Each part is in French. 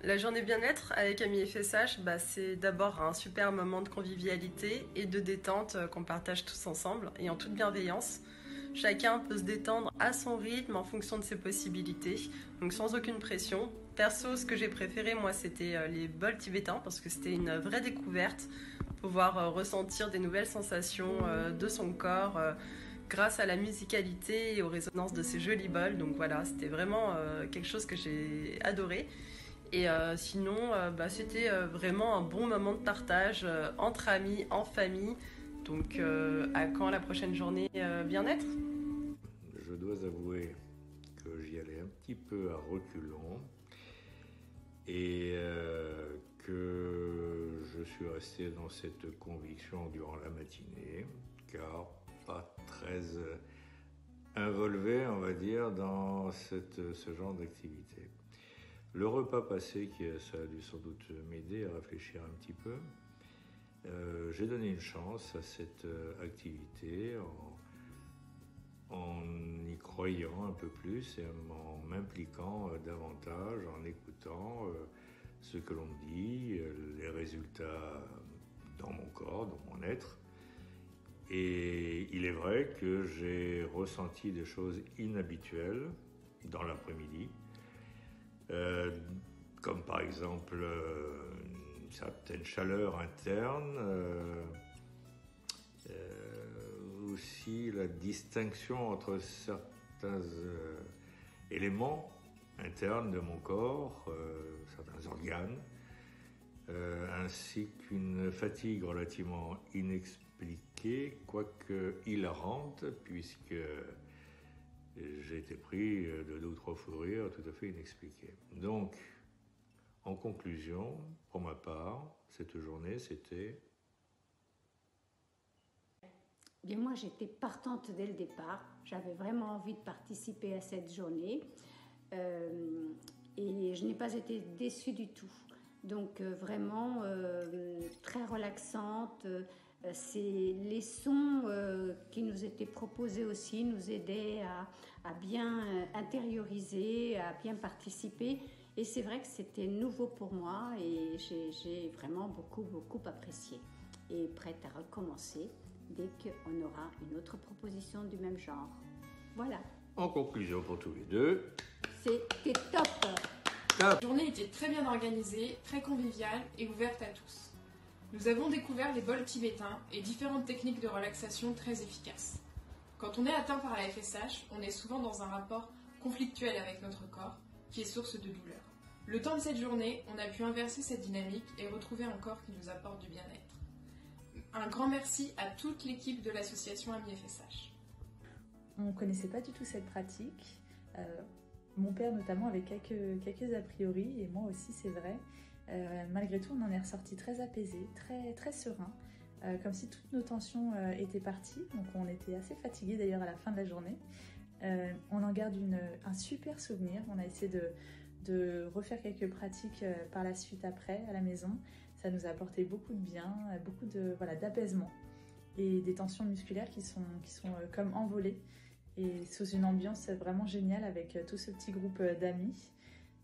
La journée bien-être avec Amis FSH, c'est d'abord un super moment de convivialité et de détente qu'on partage tous ensemble et en toute bienveillance. Chacun peut se détendre à son rythme en fonction de ses possibilités, donc sans aucune pression. Perso, ce que j'ai préféré, moi, c'était les bols tibétains parce que c'était une vraie découverte, pouvoir ressentir des nouvelles sensations de son corps grâce à la musicalité et aux résonances de ces jolis bols. Donc voilà, c'était vraiment quelque chose que j'ai adoré. Et sinon, c'était vraiment un bon moment de partage entre amis, en famille. Donc, à quand la prochaine journée bien-être? Je dois avouer que j'y allais un petit peu à reculons et que je suis resté dans cette conviction durant la matinée, car pas très involvé, on va dire, dans ce genre d'activité. Le repas passé, ça a dû sans doute m'aider à réfléchir un petit peu. J'ai donné une chance à cette activité en y croyant un peu plus et en m'impliquant davantage, en écoutant ce que l'on me dit, les résultats dans mon corps, dans mon être. Et il est vrai que j'ai ressenti des choses inhabituelles dans l'après-midi. Comme par exemple une certaine chaleur interne, aussi la distinction entre certains éléments internes de mon corps, certains organes, ainsi qu'une fatigue relativement inexpliquée, quoique hilarante, puisque j'ai été pris de 2 ou 3 fous de rire tout à fait inexpliqués. Donc, en conclusion, pour ma part, cette journée, c'était... Bien, moi, j'étais partante dès le départ. J'avais vraiment envie de participer à cette journée. Et je n'ai pas été déçue du tout. Donc, vraiment très relaxante. Les sons qui nous étaient proposés aussi nous aidaient à bien intérioriser, à bien participer. Et c'est vrai que c'était nouveau pour moi et j'ai vraiment beaucoup apprécié. Et prête à recommencer dès qu'on aura une autre proposition du même genre. Voilà. En conclusion pour tous les deux, c'était top. La journée était très bien organisée, très conviviale et ouverte à tous. Nous avons découvert les bols tibétains et différentes techniques de relaxation très efficaces. Quand on est atteint par la FSH, on est souvent dans un rapport conflictuel avec notre corps, qui est source de douleur. Le temps de cette journée, on a pu inverser cette dynamique et retrouver un corps qui nous apporte du bien-être. Un grand merci à toute l'équipe de l'association Amis FSH. On ne connaissait pas du tout cette pratique. Mon père notamment avait quelques a priori, et moi aussi c'est vrai. Malgré tout, on en est ressorti très apaisé, très serein, comme si toutes nos tensions étaient parties. Donc on était assez fatigués d'ailleurs à la fin de la journée. On en garde un super souvenir. On a essayé de refaire quelques pratiques par la suite après à la maison. Ça nous a apporté beaucoup de bien, beaucoup d'apaisement et des tensions musculaires qui sont comme envolées et sous une ambiance vraiment géniale avec tout ce petit groupe d'amis.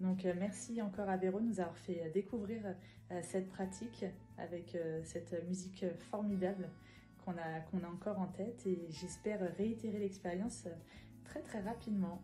Donc merci encore à Véro de nous avoir fait découvrir cette pratique avec cette musique formidable qu'on a encore en tête, et j'espère réitérer l'expérience très rapidement.